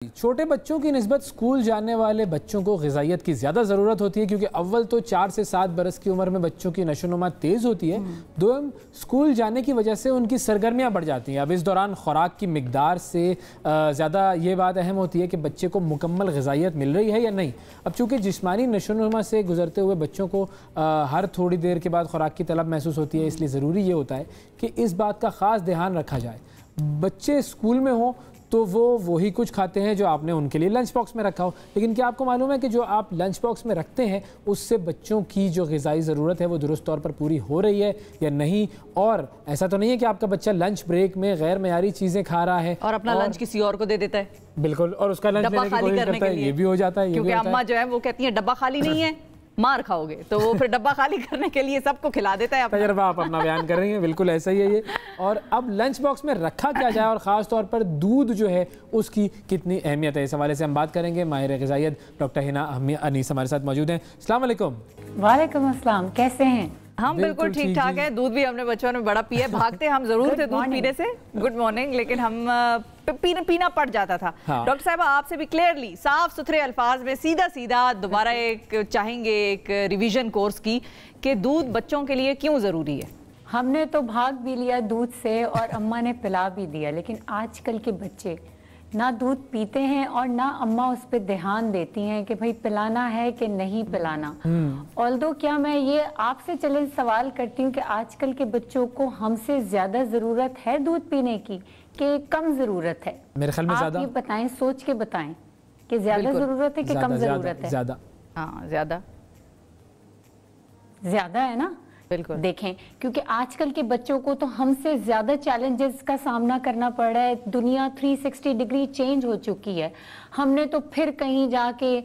छोटे बच्चों की निस्बत स्कूल जाने वाले बच्चों को ग़िज़ाइयत की ज़्यादा ज़रूरत होती है, क्योंकि अव्वल तो 4 से 7 बरस की उम्र में बच्चों की नशोनुमा तेज़ होती है। दोम स्कूल जाने की वजह से उनकी सरगर्मियाँ बढ़ जाती हैं। अब इस दौरान ख़ुराक की मिकदार से ज़्यादा ये बात अहम होती है कि बच्चे को मुकम्मल ग़िज़ाइयत मिल रही है या नहीं। अब चूँकि जिस्मानी नशोनुमा से गुजरते हुए बच्चों को हर थोड़ी देर के बाद ख़ुराक की तलब महसूस होती है, इसलिए ज़रूरी ये होता है कि इस बात का ख़ास ध्यान रखा जाए। बच्चे स्कूल में हों तो वो वही कुछ खाते हैं जो आपने उनके लिए लंच बॉक्स में रखा हो, लेकिन क्या आपको मालूम है कि जो आप लंच बॉक्स में रखते हैं उससे बच्चों की जो ग़िज़ाई ज़रूरत है वो दुरुस्त तौर पर पूरी हो रही है या नहीं। और ऐसा तो नहीं है कि आपका बच्चा लंच ब्रेक में गैर मयारी चीज़ें खा रहा है और अपना लंच किसी और को दे देता है। बिल्कुल, और उसका लंच लेने की कोशिश करता है, ये भी हो जाता है। क्योंकि अम्मा जो है वो कहती है डब्बा खाली नहीं है, मार खाओगे, तो वो फिर डब्बा खाली करने के लिए सबको खिला देता है। तजर्बा आप अपना बयान कर रही हैं, बिल्कुल ऐसा ही है ये। और अब लंच बॉक्स में रखा क्या जाए और ख़ास तौर पर दूध जो है उसकी कितनी अहमियत है, इस हवाले से हम बात करेंगे। माहिर ग़िज़ाइयत डॉक्टर हिना अनीस हमारे साथ मौजूद हैं। अस्सलाम वालेकुम। वालेकुम अस्सलाम, कैसे हैं? हम बिल्कुल ठीक ठाक है। दूध भी हमने बचपन में बड़ा पिया, भागते हम जरूर थे दूध पीने से। Good morning. लेकिन हम पीना पड़ जाता था। हाँ। डॉक्टर साहब आपसे भी क्लियरली साफ सुथरे अल्फाज में सीधा दोबारा एक चाहेंगे एक रिवीजन कोर्स की कि दूध बच्चों के लिए क्यों ज़रूरी है। हमने तो भाग भी लिया दूध से और अम्मा ने पिला भी दिया, लेकिन आजकल के बच्चे ना दूध पीते हैं और ना अम्मा उस पर ध्यान देती हैं कि भाई पिलाना है कि नहीं पिलाना। ऑल्दो क्या मैं ये आपसे चले सवाल करती हूँ कि आजकल के बच्चों को हमसे ज़्यादा ज़रूरत है दूध पीने की कि कम ज़रूरत है? मेरे ख्याल में आप ये बताएं, सोच के बताएं कि ज़्यादा ज़रूरत है कि कम ज़रूरत है? ज़्यादा। हाँ, ज़्यादा है ना। बिल्कुल देखें, क्योंकि आजकल के बच्चों को तो हमसे ज़्यादा चैलेंजेस का सामना करना पड़ रहा है। दुनिया 360 डिग्री चेंज हो चुकी है। हमने तो फिर कहीं जाके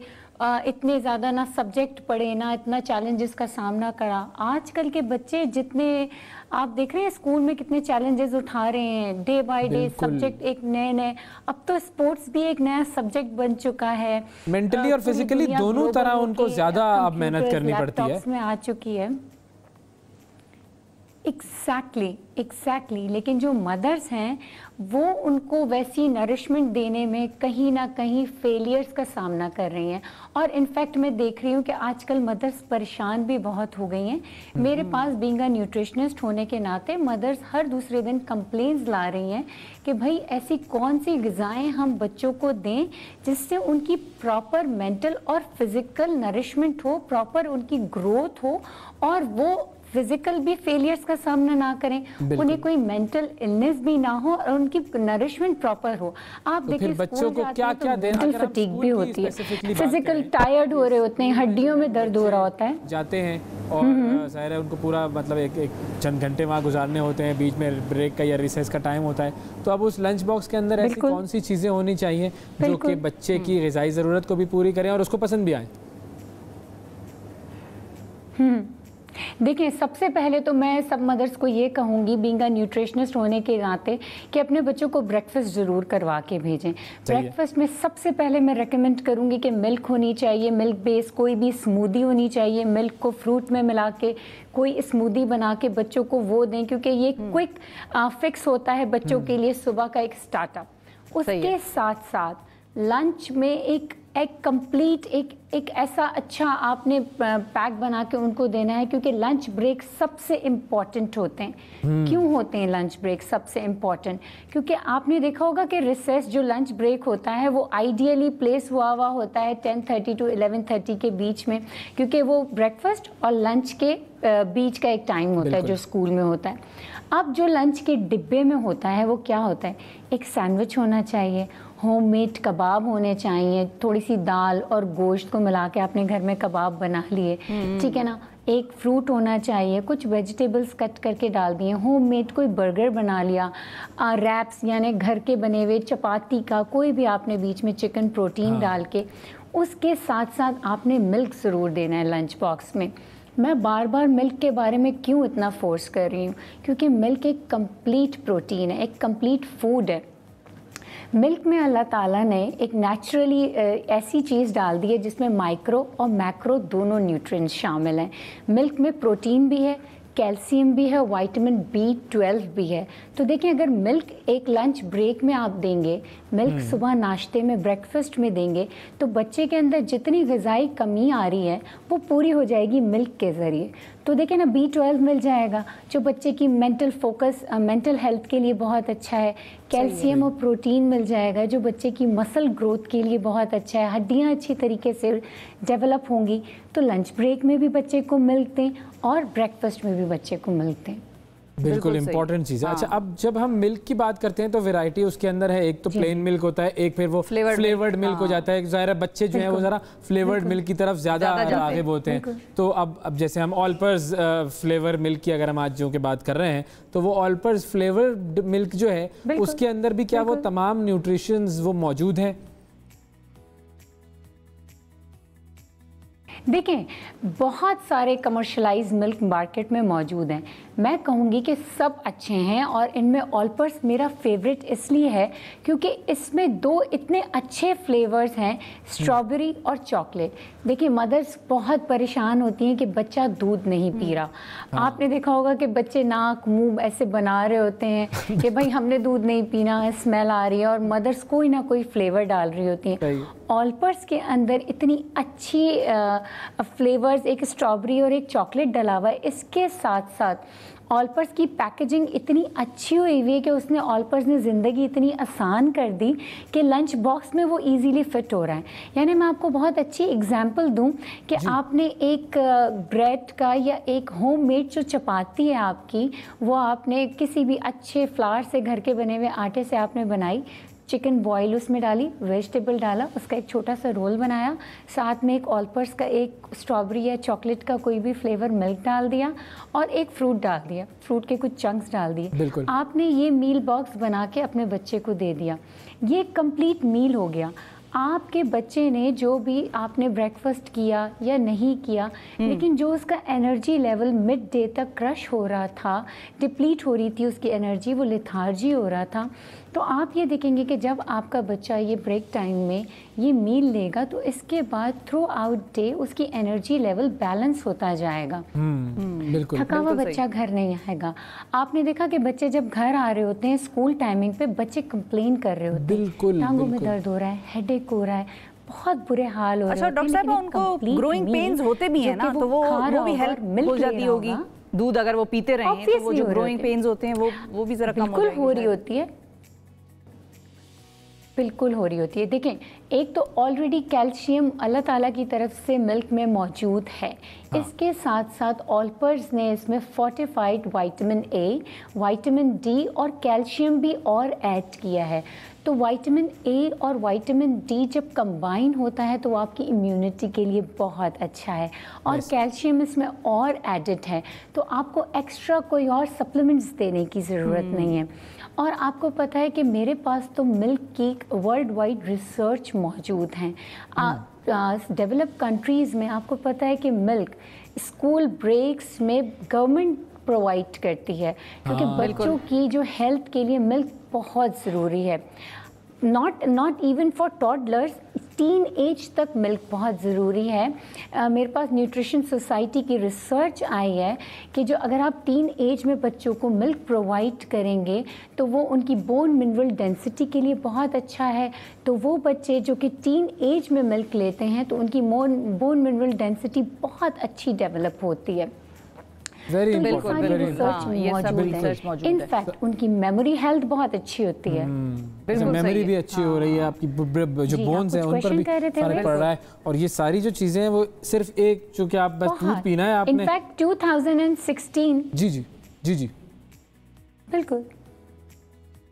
इतने ज़्यादा ना सब्जेक्ट पढ़े, ना इतना चैलेंजेस का सामना करा। आजकल के बच्चे जितने आप देख रहे हैं स्कूल में कितने चैलेंजेस उठा रहे हैं, डे बाय डे सब्जेक्ट एक नए। अब तो स्पोर्ट्स भी एक नया सब्जेक्ट बन चुका है। मेंटली और फिजिकली दोनों तरह उनको ज़्यादा अब मेहनत करनी पड़ती है। में आ चुकी है। एग्जैक्टली। लेकिन जो मदर्स हैं वो उनको वैसी नरिशमेंट देने में कहीं ना कहीं फेलियर्स का सामना कर रही हैं। और इनफैक्ट मैं देख रही हूँ कि आजकल मदर्स परेशान भी बहुत हो गई हैं। मेरे पास बीइंग अ न्यूट्रिशनिस्ट होने के नाते मदर्स हर दूसरे दिन कंप्लेंट्स ला रही हैं कि भाई ऐसी कौन सी ग़िज़ाएँ हम बच्चों को दें जिससे उनकी प्रॉपर मेंटल और फिज़िकल नरिशमेंट हो, प्रॉपर उनकी ग्रोथ हो और वो फिजिकल भी फेलियर्स का सामना ना करें, उन्हें कोई मेंटल इलनेस भी ना हो और उनकी नरिशमेंट प्रॉपर हो। आप तो देखिए बच्चों को क्या देना, फटीग भी होती है, फिजिकल टायर्ड हो रहे होते हैं, हड्डियों में दर्द हो रहा होता है, जाते हैं और ज़ाहिर है उनको पूरा मतलब एक चंद घंटे वहाँ गुजारने होते हैं, बीच में ब्रेक का या रिसेस का टाइम होता है। तो अब उस लंच बॉक्स के अंदर ऐसी कौन सी चीज़ें होनी चाहिए जो कि बच्चे की ग़िज़ाई ज़रूरत को भी पूरी करें और उसको पसंद भी आए? देखिए, सबसे पहले तो मैं सब मदर्स को ये कहूँगी बीइंग अ न्यूट्रिशनिस्ट होने के नाते कि अपने बच्चों को ब्रेकफास्ट ज़रूर करवा के भेजें। ब्रेकफास्ट में सबसे पहले मैं रेकमेंड करूँगी कि मिल्क होनी चाहिए, मिल्क बेस कोई भी स्मूदी होनी चाहिए, मिल्क को फ्रूट में मिला के कोई स्मूदी बना के बच्चों को वो दें, क्योंकि ये क्विक फिक्स होता है बच्चों के लिए सुबह का एक स्टार्टअप। उसके साथ साथ लंच में एक कंप्लीट एक ऐसा अच्छा आपने पैक बना के उनको देना है, क्योंकि लंच ब्रेक सबसे इम्पॉर्टेंट होते हैं। क्यों होते हैं लंच ब्रेक सबसे इम्पॉर्टेंट? क्योंकि आपने देखा होगा कि रिसेस जो लंच ब्रेक होता है वो आइडियली प्लेस हुआ होता है 10:30 to 11:30 के बीच में, क्योंकि वो ब्रेकफास्ट और लंच के बीच का एक टाइम होता है जो स्कूल में होता है। अब जो लंच के डिब्बे में होता है वो क्या होता है, एक सैंडविच होना चाहिए, होममेड कबाब होने चाहिए, थोड़ी सी दाल और गोश्त को मिला के आपने घर में कबाब बना लिए, ठीक है ना, एक फ्रूट होना चाहिए, कुछ वेजिटेबल्स कट करके डाल दिए, होममेड कोई बर्गर बना लिया, रैप्स यानी घर के बने हुए चपाती का कोई भी आपने बीच में चिकन प्रोटीन डाल के। उसके साथ साथ आपने मिल्क ज़रूर देना है लंच बॉक्स में। मैं बार बार मिल्क के बारे में क्यों इतना फोर्स कर रही हूँ, क्योंकि मिल्क एक कंप्लीट प्रोटीन है, एक कंप्लीट फूड है। मिल्क में अल्लाह ताला ने एक नेचुरली ऐसी चीज़ डाल दी है जिसमें माइक्रो और मैक्रो दोनों न्यूट्रिएंट्स शामिल हैं। मिल्क में प्रोटीन भी है, कैल्शियम भी है, विटामिन B12 भी है। तो देखिए अगर मिल्क एक लंच ब्रेक में आप देंगे, मिल्क सुबह नाश्ते में, ब्रेकफास्ट में देंगे, तो बच्चे के अंदर जितनी ग़िज़ाई कमी आ रही है वो पूरी हो जाएगी मिल्क के ज़रिए। तो देखिए ना, B12 मिल जाएगा जो बच्चे की मेंटल फोकस, मेंटल हेल्थ के लिए बहुत अच्छा है। कैल्शियम और प्रोटीन मिल जाएगा जो बच्चे की मसल ग्रोथ के लिए बहुत अच्छा है। हड्डियाँ अच्छी तरीके से डेवलप होंगी। तो लंच ब्रेक में भी बच्चे को मिल्क दें और ब्रेकफास्ट में भी बच्चे को मिल्क दें। बिल्कुल इंपॉर्टेंट चीज़ है। अच्छा, अब जब हम मिल्क की बात करते हैं तो वैरायटी उसके अंदर है, एक तो प्लेन मिल्क होता है, एक फिर वो फ्लेवर्ड मिल्क हो जाता है। ज़ाहिर है बच्चे जो हैं वो ज़रा फ्लेवर्ड मिल्क की तरफ ज़्यादा आगे होते हैं। तो अब जैसे हम ऑलपर्स फ्लेवर मिल्क की अगर हम आज जो की बात कर रहे हैं, तो वो ऑलपर्स फ्लेवर्ड मिल्क जो है उसके अंदर भी क्या वो तमाम न्यूट्रिशंस वो मौजूद हैं? देखें, बहुत सारे कमर्शलाइज मिल्क मार्केट में मौजूद हैं। मैं कहूँगी कि सब अच्छे हैं और इनमें ऑलपर्स मेरा फेवरेट इसलिए है क्योंकि इसमें दो इतने अच्छे फ्लेवर्स हैं, स्ट्रॉबेरी और चॉकलेट। देखिए मदर्स बहुत परेशान होती हैं कि बच्चा दूध नहीं पी रहा। आपने देखा होगा कि बच्चे नाक मुंह ऐसे बना रहे होते हैं कि भाई हमने दूध नहीं पीना है, स्मेल आ रही है, और मदर्स कोई ना कोई फ्लेवर डाल रही होती हैं। ऑलपर्स के अंदर इतनी अच्छी फ्लेवर्स, एक स्ट्रॉबेरी और एक चॉकलेट डला हुआ है। इसके साथ साथ ऑलपर्स की पैकेजिंग इतनी अच्छी हुई है कि उसने ऑलपर्स ने ज़िंदगी इतनी आसान कर दी कि लंच बॉक्स में वो इजीली फिट हो रहा है। यानी मैं आपको बहुत अच्छी एग्जांपल दूं कि आपने एक ब्रेड का या एक होममेड जो चपाती है आपकी, वो आपने किसी भी अच्छे फ्लावर से, घर के बने हुए आटे से आपने बनाई, चिकन बॉयल उसमें डाली, वेजिटेबल डाला, उसका एक छोटा सा रोल बनाया, साथ में एक ऑलपर्स का, एक स्ट्रॉबेरी या चॉकलेट का कोई भी फ्लेवर मिल्क डाल दिया और एक फ्रूट डाल दिया, फ्रूट के कुछ चंक्स डाल दिए। आपने ये मील बॉक्स बना के अपने बच्चे को दे दिया। ये कंप्लीट मील हो गया। आपके बच्चे ने जो भी आपने ब्रेकफास्ट किया या नहीं किया, लेकिन जो उसका एनर्जी लेवल मिड डे तक क्रश हो रहा था, डिप्लीट हो रही थी उसकी एनर्जी, वो लेथार्जी हो रहा था, तो आप ये देखेंगे कि जब आपका बच्चा ये ब्रेक टाइम में ये मील लेगा तो इसके बाद थ्रू आउट डे उसकी एनर्जी लेवल बैलेंस होता जाएगा। बिल्कुल, थका हुआ बच्चा घर नहीं आएगा। आपने देखा कि बच्चे जब घर आ रहे होते हैं स्कूल टाइमिंग पे, बच्चे कंप्लेन कर रहे होते हैं, टांगों में दर्द हो रहा है, हेडेक हो रहा है, बहुत बुरे हाल हो रहे हैं। अच्छा डॉक्टर साहब, उनको ग्रोइंग पेन्स होते भी हैं ना, तो वो भी हेल्प हो जाती होगी। दूध अगर वो पीते रहे हैं तो वो जो ग्रोइंग पेन्स होते हैं वो भी जरा कम हो रही होती है, बिल्कुल हो रही होती है। देखें, एक तो ऑलरेडी कैल्शियम अल्लाह ताला की तरफ से मिल्क में मौजूद है। इसके साथ साथ ऑलपर्स ने इसमें fortified vitamin A, vitamin D और कैल्शियम भी और ऐड किया है। तो विटामिन ए और विटामिन डी जब कंबाइन होता है तो वो आपकी इम्यूनिटी के लिए बहुत अच्छा है, और कैल्शियम इसमें और एडिड है, तो आपको एक्स्ट्रा कोई और सप्लीमेंट्स देने की ज़रूरत नहीं है। और आपको पता है कि मेरे पास तो मिल्क की वर्ल्ड वाइड रिसर्च मौजूद हैं। डेवलप्ड कंट्रीज़ में आपको पता है कि मिल्क स्कूल ब्रेक्स में गवर्नमेंट प्रोवाइड करती है, क्योंकि बच्चों की जो हेल्थ के लिए मिल्क बहुत ज़रूरी है। Not even for toddlers, teen age तक मिल्क बहुत ज़रूरी है। मेरे पास न्यूट्रिशन सोसाइटी की रिसर्च आई है कि जो अगर आप टीन एज में बच्चों को मिल्क प्रोवाइड करेंगे तो वो उनकी बोन मिनरल डेंसिटी के लिए बहुत अच्छा है। तो वो बच्चे जो कि टीन एज में मिल्क लेते हैं तो उनकी बोन मिनरल डेंसिटी बहुत अच्छी डेवलप होती है। इनफैक्ट उनकी मेमोरी हेल्थ बहुत अच्छी होती है। मेमोरी भी अच्छी हो रही है, आपकी जो बोन्स हैं उन पर भी फर्क पड़ रहा है। और ये सारी जो चीजें हैं वो सिर्फ एक, चूंकि आप बस दूध पीना है आपने। इनफैक्ट 2016 जी बिल्कुल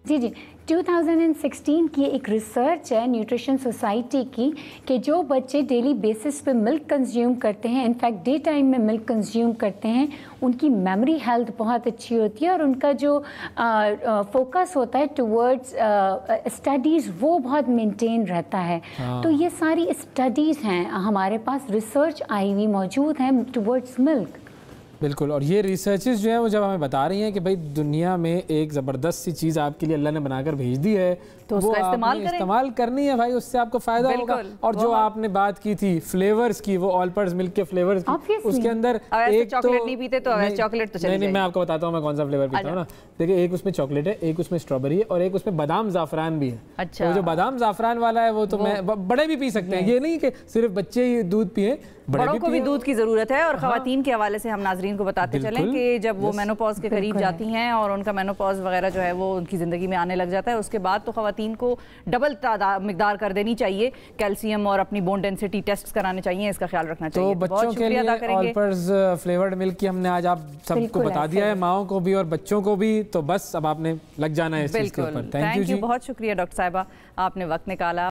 जी 2016 की एक रिसर्च है न्यूट्रिशन सोसाइटी की कि जो बच्चे डेली बेसिस पे मिल्क कंज्यूम करते हैं, इनफैक्ट डे टाइम में मिल्क कंज्यूम करते हैं, उनकी मेमोरी हेल्थ बहुत अच्छी होती है और उनका जो फोकस होता है टुवर्ड्स स्टडीज़ वो बहुत मेंटेन रहता है। तो ये सारी स्टडीज़ हैं हमारे पास, रिसर्च आई हुई मौजूद हैं टुवर्ड्स मिल्क। बिल्कुल, और ये रिसर्चेस जो है वो जब हमें बता रही हैं कि भाई दुनिया में एक ज़बरदस्त सी चीज़ आपके लिए अल्लाह ने बनाकर भेज दी है, तो उसका इस्तेमाल करनी है भाई, उससे आपको फायदा होगा। और जो आपने बात की थी फ्लेवर्स की, वो ऑलपर्स मिल्क के फ्लेवर्स की, उसके अंदर एक चॉकलेट नहीं पीते तो चॉकलेट तो नहीं, मैं आपको बताता हूँ मैं कौन सा फ्लेवर पीता हूँ ना। देखिए, एक उसमें चॉकलेट है, एक उसमें स्ट्रॉबेरी है, और एक उसमें बादाम ज़ाफ़रान भी है। अच्छा, तो जो बादाम ज़ाफ़रान वाला है वो तो मैं बड़े भी पी सकते हैं, ये नहीं कि सिर्फ बच्चे ही दूध पिए, बड़ों को भी दूध की जरूरत है। और खवातीन के हवाले से हम नाजरीन को बताते चलें कि जब वो मेनोपॉज के करीब जाती हैं और उनका मेनोपॉज वगैरह जो है वो उनकी ज़िंदगी में आने लग जाता है, उसके बाद तो खवातीन को डबल मिकदार कर देनी चाहिए कैल्शियम, और अपनी बोन डेंसिटी टेस्ट कराने चाहिए, इसका ख्याल रखना चाहिए। तो बच्चों के लिए ऑलपर्स फ्लेवर्ड मिल्क की हमने आज आप सबको बता दिया है, माओं को भी और बच्चों को भी, तो बस अब आपने लग जाना है इस चीज़ के ऊपर। थैंक यू, बहुत शुक्रिया डॉक्टर साहिबा, आपने वक्त निकाला।